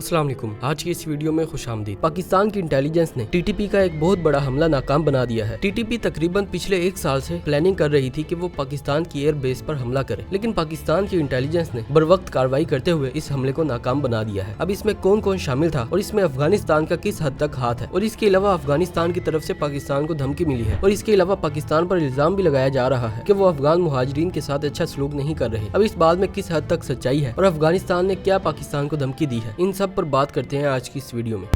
अस्सलाम वालेकुम। आज की इस वीडियो में खुश आमदीद। पाकिस्तान की इंटेलिजेंस ने टीटीपी का एक बहुत बड़ा हमला नाकाम बना दिया है। टीटीपी तकरीबन पिछले एक साल से प्लानिंग कर रही थी कि वो पाकिस्तान की एयर बेस पर हमला करे, लेकिन पाकिस्तान की इंटेलिजेंस ने बरवक्त कार्रवाई करते हुए इस हमले को नाकाम बना दिया है। अब इसमें कौन कौन शामिल था और इसमें अफगानिस्तान का किस हद तक हाथ है, और इसके अलावा अफगानिस्तान की तरफ से पाकिस्तान को धमकी मिली है, और इसके अलावा पाकिस्तान पर इल्जाम भी लगाया जा रहा है कि वो अफगान मुहाजिरीन के साथ अच्छा सलूक नहीं कर रहे। अब इस बात में किस हद तक सच्चाई है और अफगानिस्तान ने क्या पाकिस्तान को धमकी दी है, इन सब पर बात करते हैं आज की इस वीडियो में।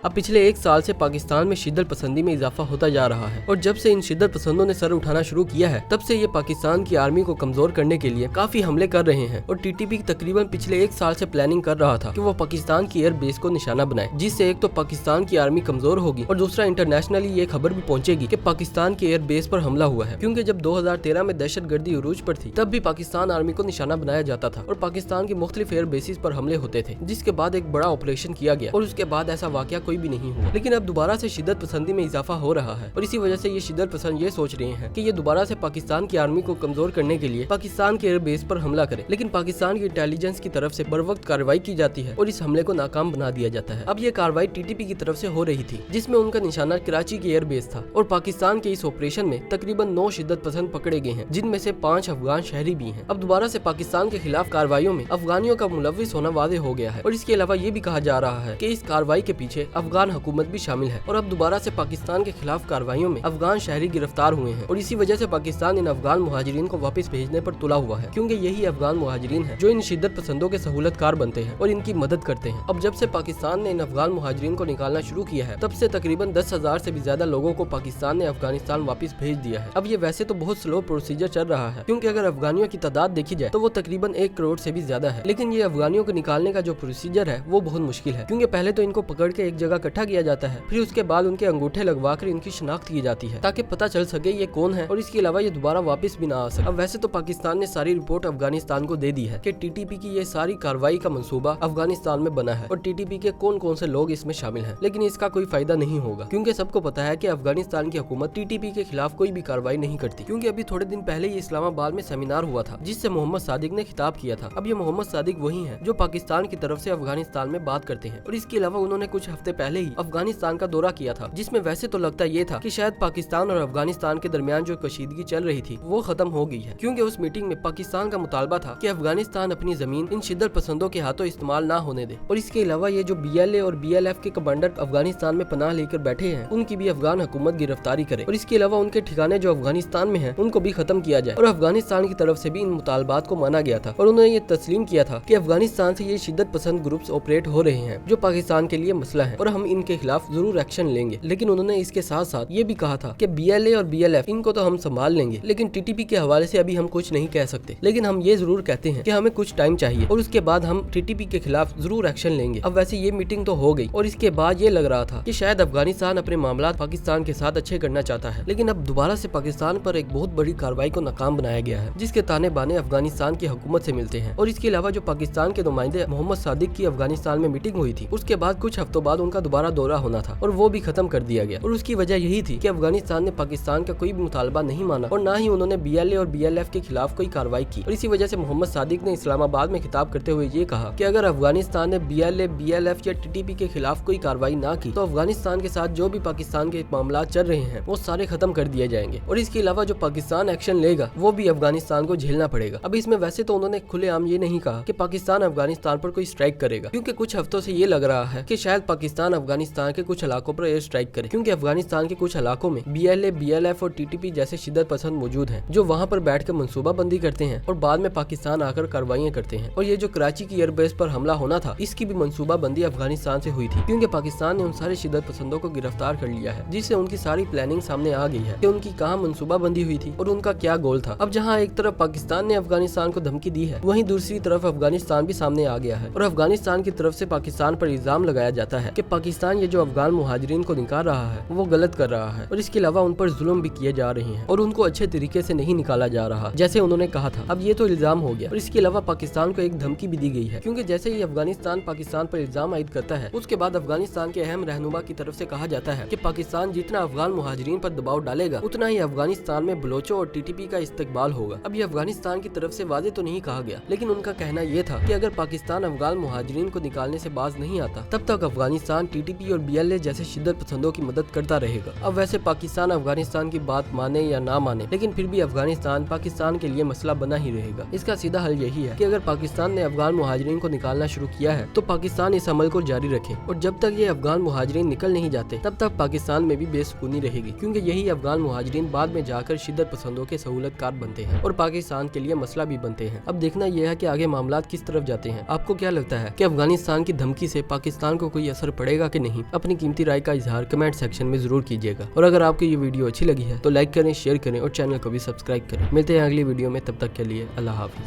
अब पिछले एक साल से पाकिस्तान में शिद्दत पसंदी में इजाफा होता जा रहा है, और जब से इन शिद्दत पसंदों ने सर उठाना शुरू किया है तब से ये पाकिस्तान की आर्मी को कमजोर करने के लिए काफी हमले कर रहे हैं। और टीटीपी तकरीबन पिछले एक साल से प्लानिंग कर रहा था कि वो पाकिस्तान की एयर बेस को निशाना बनाए, जिससे एक तो पाकिस्तान की आर्मी कमजोर होगी और दूसरा इंटरनेशनली ये खबर भी पहुंचेगी कि पाकिस्तान की एयर बेस पर हमला हुआ है। क्योंकि जब 2013 में दहशतगर्दी उरूज पर थी तब भी पाकिस्तान आर्मी को निशाना बनाया जाता था और पाकिस्तान की मुख्तलिफ एयर बेसिस पर हमले होते थे, जिसके बाद एक बड़ा ऑपरेशन किया गया और उसके बाद ऐसा वाकया कोई भी नहीं हुआ। लेकिन अब दोबारा से शिद्दत पसंदी में इजाफा हो रहा है और इसी वजह से ये शिद्दत पसंद ये सोच रहे हैं कि ये दोबारा से पाकिस्तान की आर्मी को कमजोर करने के लिए पाकिस्तान के एयर बेस पर हमला करे। लेकिन पाकिस्तान की इंटेलिजेंस की तरफ से बरवक्त कार्रवाई की जाती है और इस हमले को नाकाम बना दिया जाता है। अब ये कार्रवाई टीटीपी की तरफ से हो रही थी, जिसमें उनका निशाना कराची की एयर बेस था, और पाकिस्तान के इस ऑपरेशन में तकरीबन 9 शिद्दत पसंद पकड़े गए हैं, जिनमें से 5 अफगान शहरी भी हैं। अब दोबारा से पाकिस्तान के खिलाफ कार्रवाइयों में अफगानियों का मुलविस होना वाज़ेह हो गया है, और इसके अलावा ये भी कहा जा रहा है कि इस कार्रवाई के पीछे अफगान हुकूमत भी शामिल है। और अब दोबारा से पाकिस्तान के खिलाफ कार्रवाइयों में अफगान शहरी गिरफ्तार हुए हैं, और इसी वजह से पाकिस्तान इन अफगान मुहाजिरीन को वापस भेजने पर तुला हुआ है, क्योंकि यही अफगान मुहाजिरीन हैं जो इन शिद्दत पसंदों के सहूलतकार बनते हैं और इनकी मदद करते हैं। अब जब से पाकिस्तान ने इन अफगान मुहाजिरीन को निकालना शुरू किया है तब से तकरीबन 10,000 से भी ज्यादा लोगों को पाकिस्तान ने अफगानिस्तान वापस भेज दिया है। अब ये वैसे तो बहुत स्लो प्रोसीजर चल रहा है, क्योंकि अगर अफगानियों की तादाद देखी जाए तो वो तकरीबन 1 करोड़ से भी ज्यादा है, लेकिन ये अफगानियों को निकालने का जो प्रोसीजर है वो बहुत मुश्किल है, क्योंकि पहले तो इनको पकड़ के एक जगह इकट्ठा किया जाता है, फिर उसके बाद उनके अंगूठे लगवाकर इनकी शिनाख्त की जाती है ताकि पता चल सके ये कौन है, और इसके अलावा ये दोबारा वापस भी ना आ सके। अब वैसे तो पाकिस्तान ने सारी रिपोर्ट अफगानिस्तान को दे दी है कि टीटीपी की ये सारी कार्रवाई का मंसूबा अफगानिस्तान में बना है और टीटीपी के कौन कौन से लोग इसमें शामिल हैं, लेकिन इसका कोई फायदा नहीं होगा, क्योंकि सबको पता है कि अफगानिस्तान की हुकूमत टीटीपी के खिलाफ कोई भी कार्रवाई नहीं करती। क्योंकि अभी थोड़े दिन पहले ही इस्लामाबाद में सेमिनार हुआ था जिससे मोहम्मद सादिक ने खिताब किया था। अब ये मोहम्मद सादिक वही है जो पाकिस्तान की तरफ से अफगानिस्तान में बात करते हैं, और इसके अलावा उन्होंने कुछ हफ्ते पहले ही अफगानिस्तान का दौरा किया था, जिसमें वैसे तो लगता ये था कि शायद पाकिस्तान और अफगानिस्तान के दरमियान जो कशीदगी चल रही थी वो खत्म हो गई है, क्योंकि उस मीटिंग में पाकिस्तान का मुतालबा था कि अफगानिस्तान अपनी जमीन इन शिद्दत पसंदों के हाथों इस्तेमाल ना होने दे। और इसके अलावा ये जो BLA और BLF के कमांडर अफगानिस्तान में पनाह लेकर बैठे हैं उनकी भी अफगान हुकूमत गिरफ्तारी करे, और इसके अलावा उनके ठिकाने जो अफगानिस्तान में हैं उनको भी खत्म किया जाए। और अफगानिस्तान की तरफ से भी इन मुतालबात को माना गया था, और उन्होंने ये तस्लीम किया था कि अफगानिस्तान से ये शिद्दत पसंद ग्रुप्स ऑपरेट हो रहे हैं जो पाकिस्तान के लिए मसला है, और हम इनके खिलाफ जरूर एक्शन लेंगे। लेकिन उन्होंने इसके साथ साथ ये भी कहा था कि BLA और BLF इनको तो हम संभाल लेंगे, लेकिन टीटीपी के हवाले से अभी हम कुछ नहीं कह सकते, लेकिन हम ये जरूर कहते हैं कि हमें कुछ टाइम चाहिए और उसके बाद हम टीटीपी के खिलाफ जरूर एक्शन लेंगे। अब वैसे ये मीटिंग तो हो गई, और इसके बाद ये लग रहा था कि शायद अफगानिस्तान अपने मामला पाकिस्तान के साथ अच्छे करना चाहता है, लेकिन अब दोबारा से पाकिस्तान पर एक बहुत बड़ी कार्रवाई को नाकाम बनाया गया है, जिसके ताने बाने अफगानिस्तान की हुकूमत से मिलते हैं। और इसके अलावा जो पाकिस्तान के नुमाइंदे मोहम्मद सादिक की अफगानिस्तान में मीटिंग हुई थी, उसके बाद कुछ हफ्तों बाद उनका दोबारा दौरा होना था और वो भी खत्म कर दिया गया, और उसकी वजह यही थी कि अफगानिस्तान ने पाकिस्तान का कोई भी मुतालबा नहीं माना और ना ही उन्होंने BLA और BLF के खिलाफ कोई कार्रवाई की। और इसी वजह से मोहम्मद सादिक ने इस्लामाबाद में खिताब करते हुए ये कहा कि अगर अफगानिस्तान ने BLA, BLF या टीटीपी के खिलाफ कोई कार्रवाई ना की तो अफगानिस्तान के साथ जो भी पाकिस्तान के मामला चल रहे हैं वो सारे खत्म कर दिए जाएंगे, और इसके अलावा जो पाकिस्तान एक्शन लेगा वो भी अफगानिस्तान को झेलना पड़ेगा। अब इसमें वैसे तो उन्होंने खुलेआम ये नहीं कहा कि पाकिस्तान अफगानिस्तान पर कोई स्ट्राइक करेगा, क्योंकि कुछ हफ्तों से ये लग रहा है कि शायद पाकिस्तान अफगानिस्तान के कुछ इलाकों पर एयर स्ट्राइक करे, क्योंकि अफगानिस्तान के कुछ इलाकों में BLA, BLF और टीटीपी जैसे शिद्दत पसंद मौजूद हैं जो वहां पर बैठकर मंसूबा बंदी करते हैं और बाद में पाकिस्तान आकर कार्रवाइयां करते हैं। और ये जो कराची की एयरबेस पर हमला होना था इसकी भी मंसूबा बंदी अफगानिस्तान से हुई थी, क्योंकि पाकिस्तान ने उन सारे शिद्दत पसंदों को गिरफ्तार कर लिया है, जिससे उनकी सारी प्लानिंग सामने आ गई है कि उनकी कहाँ मंसूबा बंदी हुई थी और उनका क्या गोल था। अब जहाँ एक तरफ पाकिस्तान ने अफगानिस्तान को धमकी दी है, वहीं दूसरी तरफ अफगानिस्तान भी सामने आ गया है, और अफगानिस्तान की तरफ से पाकिस्तान पर इल्जाम लगाया जाता है कि पाकिस्तान ये जो अफगान मुहाजिरीन को निकाल रहा है वो गलत कर रहा है और इसके अलावा उन पर जुल्म भी किए जा रहे हैं और उनको अच्छे तरीके से नहीं निकाला जा रहा जैसे उन्होंने कहा था। अब ये तो इल्जाम हो गया और इसके अलावा पाकिस्तान को एक धमकी भी दी गई है, क्योंकि जैसे ही अफगानिस्तान पाकिस्तान पर इल्जाम आयद करता है उसके बाद अफगानिस्तान के अहम रहनुमा की तरफ से कहा जाता है कि पाकिस्तान जितना अफगान मुहाजिरीन पर दबाव डालेगा उतना ही अफगानिस्तान में बलोचों और टीटीपी का इस्तकबाल होगा। अब ये अफगानिस्तान की तरफ से वादे तो नहीं कहा गया, लेकिन उनका कहना यह था कि अगर पाकिस्तान अफगान मुहाजिरीन को निकालने से बाज नहीं आता तब तक अफगानिस्तान टीटीपी और BLA जैसे शिद्दत पसंदों की मदद करता रहेगा। अब वैसे पाकिस्तान अफगानिस्तान की बात माने या ना माने, लेकिन फिर भी अफगानिस्तान पाकिस्तान के लिए मसला बना ही रहेगा। इसका सीधा हल यही है कि अगर पाकिस्तान ने अफगान मुहाजिरीन को निकालना शुरू किया है तो पाकिस्तान इस अमल को जारी रखे और जब तक ये अफगान मुहाजिरीन निकल नहीं जाते तब तक पाकिस्तान में भी बेसुकूनी रहेगी, क्योंकि यही अफगान मुहाजिरीन बाद में जाकर शिद्दत पसंदों के सहूलतकार बनते हैं और पाकिस्तान के लिए मसला भी बनते हैं। अब देखना यह है कि आगे मामलात किस तरफ जाते हैं। आपको क्या लगता है कि अफगानिस्तान की धमकी से पाकिस्तान को कोई असर पड़ेगा कि नहीं? अपनी कीमती राय का इजहार कमेंट सेक्शन में जरूर कीजिएगा और अगर आपको ये वीडियो अच्छी लगी है तो लाइक करें, शेयर करें और चैनल को भी सब्सक्राइब करें। मिलते हैं अगली वीडियो में, तब तक के लिए अल्लाह हाफिज।